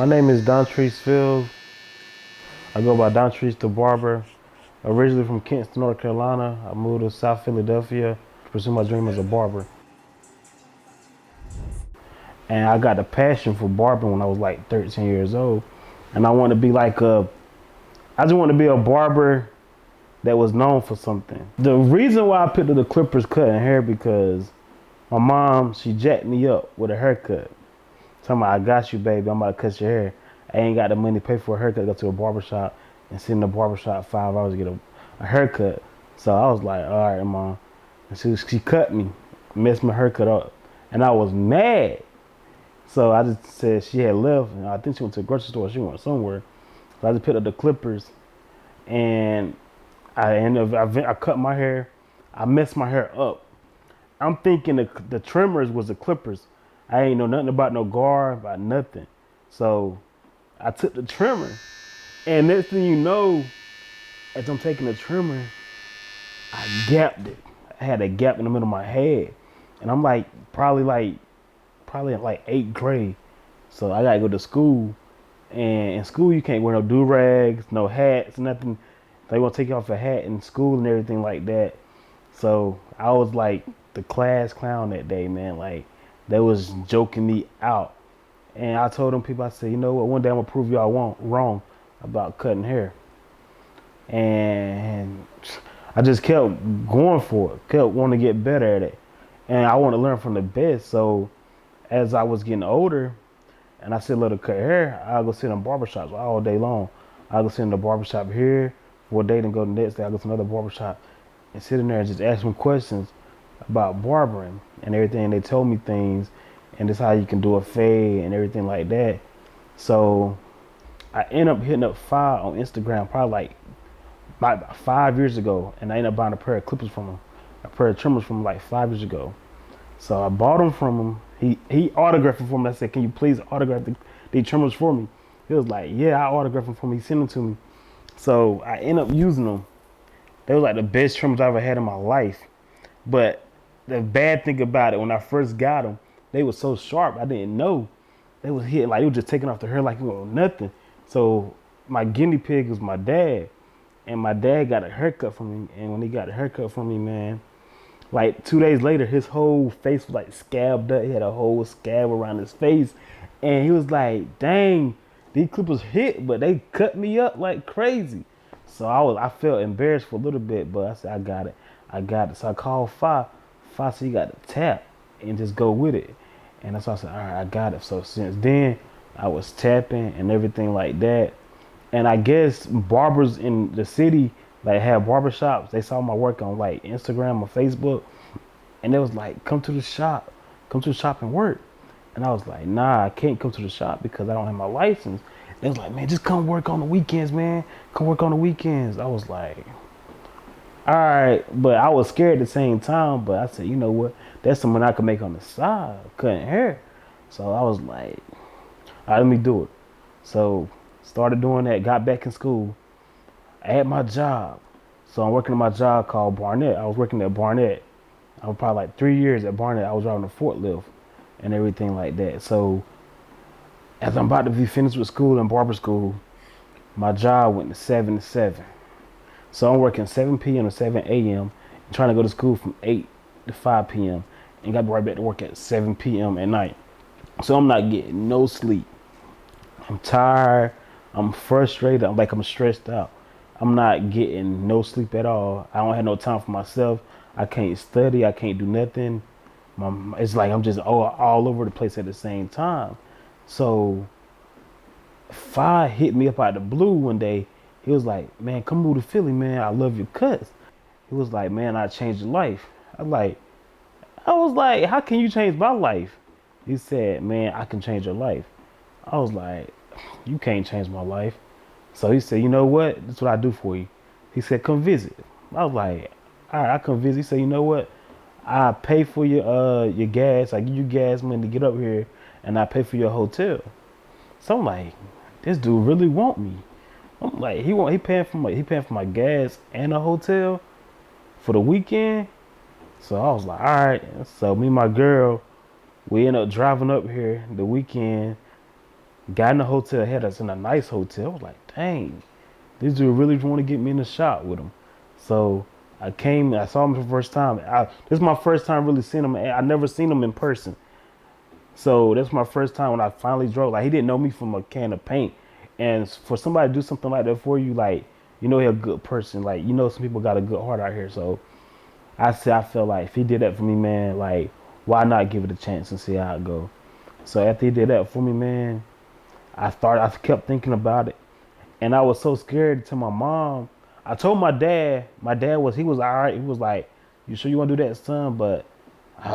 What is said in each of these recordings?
My name is Dontrise Fields. I go by Dontrise the Barber. Originally from Kinston, North Carolina, I moved to South Philadelphia to pursue my dream as a barber. And I got a passion for barbering when I was like 13 years old. And I just want to be a barber that was known for something. The reason why I picked up the clippers cutting hair because my mom, she jacked me up with a haircut. Talking about, I got you, baby. I'm about to cut your hair. I ain't got the money to pay for a haircut. Go to a barbershop and sit in the barbershop 5 hours to get a haircut. So I was like, all right, mom. And she cut me, messed my haircut up. And I was mad. So I just said she had left. And I think she went to the grocery store. She went somewhere. So I just picked up the clippers. And I cut my hair. I messed my hair up. I'm thinking the trimmers was the clippers. I ain't know nothing about no guard, about nothing. So I took the trimmer, and next thing you know, as I'm taking the trimmer, I gapped it. I had a gap in the middle of my head, and I'm like probably in like 8th grade. So I gotta go to school, and in school you can't wear no do rags, no hats, nothing. They want to take you off a hat in school and everything like that. So I was like the class clown that day, man. Like they was joking me out. And I told them people, I said, you know what, one day I'm gonna prove y'all wrong about cutting hair. And I just kept going for it, kept wanting to get better at it. And I want to learn from the best. So as I was getting older and I still love to cut hair, I'll go sit in barbershops all day long. I'll go sit in the barbershop here for a day, then go the next day. I'll go to another barbershop and sit in there and just ask them questions about barbering and everything. They told me things, and this how you can do a fade and everything like that. So I end up hitting up Fi on Instagram probably like about 5 years ago, and I ended up buying a pair of clippers from him, a pair of trimmers from him like 5 years ago. So I bought them from him. He autographed them for me. I said, can you please autograph the trimmers for me? He was like, yeah, I autographed them for me. He sent them to me. So I ended up using them. They were like the best trimmers I ever had in my life. But the bad thing about it, when I first got them, they were so sharp. I didn't know they was hitting like it was just taking off the hair like it was nothing. So my guinea pig was my dad, and my dad got a haircut from me. And when he got a haircut from me, man, like 2 days later, his whole face was like scabbed up. He had a whole scab around his face, and he was like, "Dang, these clippers hit, but they cut me up like crazy." So I felt embarrassed for a little bit, but I said, I got it. So I called Fi. Fi said, you got to tap and just go with it. And that's why I said, all right, I got it. So since then, I was tapping and everything like that. And I guess barbers in the city like have barbershops. They saw my work on like Instagram or Facebook, and they was like, come to the shop and work. And I was like, nah, I can't come to the shop because I don't have my license. They was like, man, just come work on the weekends, man. Come work on the weekends. I was like, all right, but I was scared at the same time. But I said, you know what? That's something I could make on the side, cutting hair. So I was like, all right, let me do it. So started doing that. Got back in school. I had my job. So I'm working at my job called Barnett. I was working at Barnett. I was probably like 3 years at Barnett. I was driving a forklift and everything like that. So as I'm about to be finished with school and barber school, my job went to 7 to 7. So I'm working 7 p.m. to 7 a.m. trying to go to school from 8 to 5 p.m. and got to be right back to work at 7 p.m. at night. So I'm not getting no sleep. I'm tired. I'm frustrated. I'm stressed out. I'm not getting no sleep at all. I don't have no time for myself. I can't study. I can't do nothing. It's like I'm just all over the place at the same time. So Fi hit me up out of the blue one day. He was like, man, come move to Philly, man. I love your cuts. He was like, man, I changed your life. I was like, how can you change my life? He said, man, I can change your life. I was like, you can't change my life. So he said, you know what? That's what I do for you. He said, come visit. I was like, all right, I come visit. He said, you know what? I pay for your gas. I give you gas money to get up here, and I pay for your hotel. So I'm like, this dude really want me. I'm like, he paying for my gas and a hotel for the weekend. So I was like, all right. So me and my girl, we end up driving up here the weekend. Got in the hotel, had us in a nice hotel. I was like, dang, this dude really want to get me in the shop with him. So I came, I saw him for the first time. This is my first time really seeing him. I never seen him in person. So that's my first time when I finally drove. Like he didn't know me from a can of paint. And for somebody to do something like that for you, like, you know, he a good person. Like, you know, some people got a good heart out here. So I said, I felt like if he did that for me, man, like, why not give it a chance and see how it go? So after he did that for me, man, I kept thinking about it. And I was so scared to my mom. I told my dad he was all right. He was like, you sure you want to do that, son? But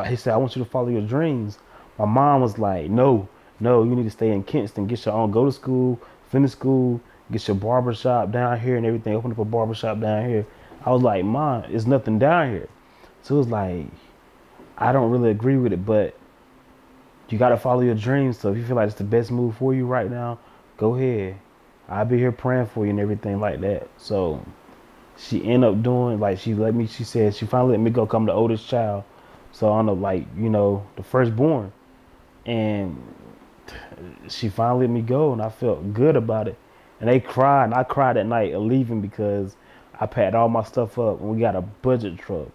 he said, I want you to follow your dreams. My mom was like, no, no, you need to stay in Kinston, get your own, go to school, finish school, get your barber shop down here and everything, open up a barber shop down here. I was like, Mom, it's nothing down here. So it was like, I don't really agree with it, but you got to follow your dreams. So if you feel like it's the best move for you right now, go ahead. I'll be here praying for you and everything like that. So she ended up doing, like, she said she finally let me go, come the oldest child. So I'm the, like, you know, the firstborn. And she finally let me go and I felt good about it. And they cried and I cried at night leaving because I packed all my stuff up and we got a budget truck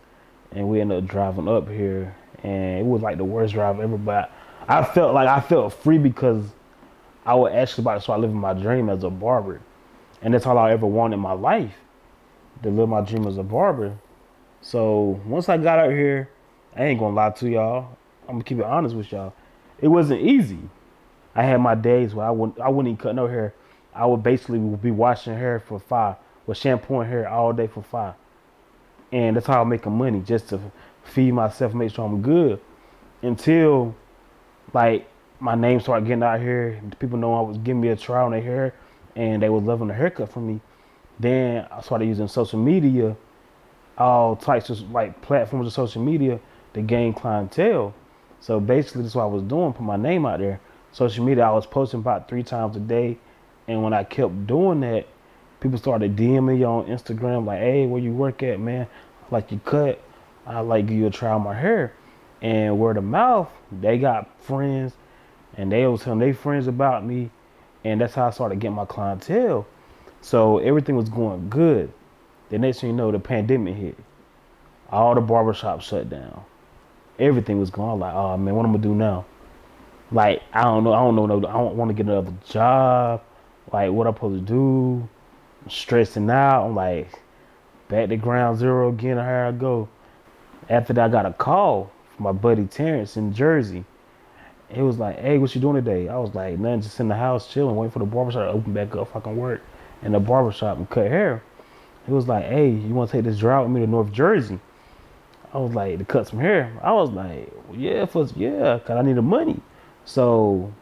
and we ended up driving up here and it was like the worst drive ever, but I felt free because I was actually about to start living my dream as a barber. And that's all I ever wanted in my life, to live my dream as a barber. So once I got out here, I ain't gonna lie to y'all. I'm gonna keep it honest with y'all. It wasn't easy. I had my days where I wouldn't even cut no hair. I would basically be washing hair for five, with shampooing hair all day for five. And that's how I'm making money, just to feed myself, make sure I'm good. Until like my name started getting out here, people know I was giving me a try on their hair, and they was loving the haircut from me. Then I started using social media, all types of like platforms of social media to gain clientele. So basically, that's what I was doing, put my name out there. Social media, I was posting about 3 times a day, and when I kept doing that, people started DMing me on Instagram like, "Hey, where you work at, man? I like you cut. I like give you a try on my hair." And word of mouth, they got friends, and they was telling their friends about me, and that's how I started getting my clientele. So everything was going good. The next thing you know, the pandemic hit. All the barbershops shut down. Everything was gone. Like, oh man, what I'm gonna do now? Like, I don't know. I don't know. I don't want to get another job. Like, what I'm supposed to do? I'm stressing out. I'm like, back to ground zero again. Here I go. After that, I got a call from my buddy Terrence in Jersey. He was like, "Hey, what you doing today?" I was like, "Nothing, just in the house chilling, waiting for the barbershop to open back up so I can work in the barbershop and cut hair." He was like, "Hey, you want to take this drive with me to North Jersey?" I was like, "To cut some hair." I was like, well, "Yeah, yeah, cause I need the money." So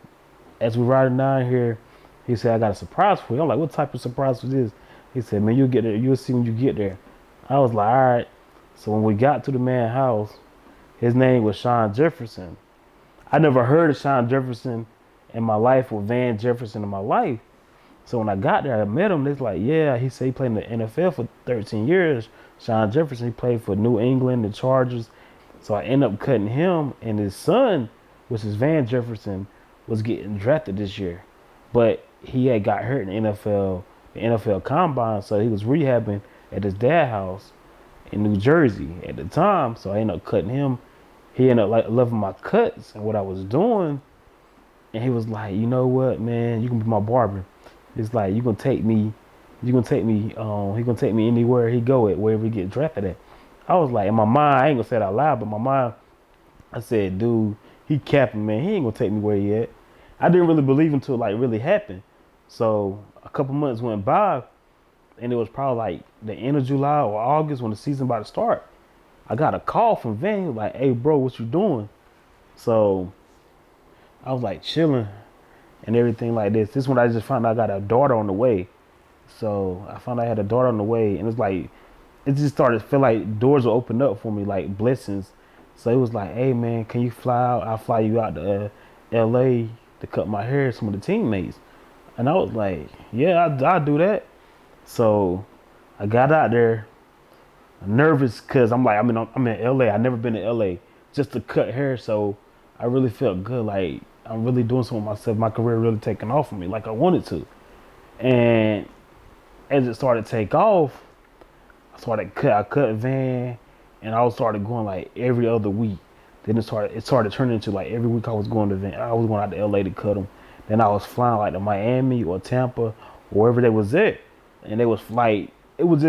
as we riding down here, he said, "I got a surprise for you." I'm like, "What type of surprise was this?" He said, "Man, you'll get there. You'll see when you get there." I was like, "All right." So when we got to the man's house, his name was Sean Jefferson. I never heard of Sean Jefferson in my life or Van Jefferson in my life. So when I got there, I met him. It's like, yeah, he said he played in the NFL for 13 years. Sean Jefferson, he played for New England, the Chargers. So I ended up cutting him, and his son, which is Van Jefferson, was getting drafted this year. But he had got hurt in the NFL Combine, so he was rehabbing at his dad's house in New Jersey at the time. So I ended up cutting him. He ended up like loving my cuts and what I was doing. And he was like, "You know what, man, you can be my barber. It's like you gonna take me, he gonna take me anywhere he go at, wherever he get drafted at." I was like, in my mind, I ain't gonna say it out loud, but in my mind, I said, dude, he capping, man. He ain't gonna take me where he at. I didn't really believe until it like really happened. So a couple months went by, and it was probably like the end of July or August when the season about to start. I got a call from Van. He was like, "Hey, bro, what you doing?" So I was like chilling and everything like this. This one I just found out I got a daughter on the way. So I found out I had a daughter on the way, and it's like it just started to feel like doors will open up for me, like blessings. So it was like, "Hey man, can you fly out? I'll fly you out to L.A. to cut my hair with some of the teammates." And I was like, "Yeah, I'll do that." So I got out there, nervous because I'm like, I'm in LA. I never been to LA just to cut hair, so I really felt good. Like I'm really doing something with myself. My career really taking off for me like I wanted to. And as it started to take off, I cut van, and I started going like every other week. Then it started turning into like every week I was going to van. I was going out to LA to cut them. Then I was flying like to Miami or Tampa or wherever they was at, and they was like it was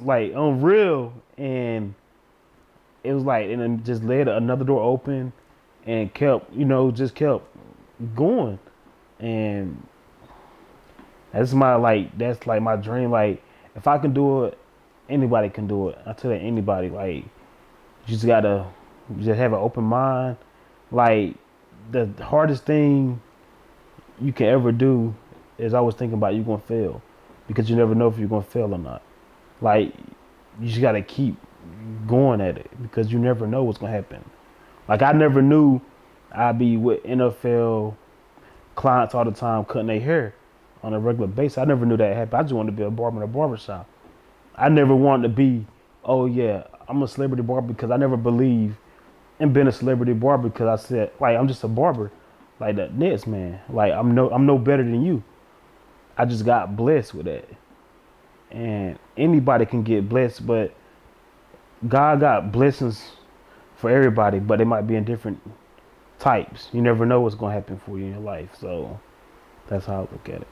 like unreal, and it was like and then just led another door open, and kept just kept going, and that's like my dream. Like if I can do it, anybody can do it. I tell you, anybody. Like you just gotta just have an open mind. Like the hardest thing you can ever do is always thinking about you gonna fail, because you never know if you're gonna fail or not. Like you just gotta keep going at it because you never know what's gonna happen. Like I never knew I'd be with NFL clients all the time cutting their hair on a regular basis. I never knew that happened. I just wanted to be a barber in a barber shop. I never wanted to be, oh yeah, I'm a celebrity barber, because I never believed in being a celebrity barber, because I said, like, I'm just a barber, like the next man. Like I'm no better than you. I just got blessed with that. And anybody can get blessed, but God got blessings for everybody, but they might be in different types. You never know what's gonna happen for you in your life. So that's how I look at it.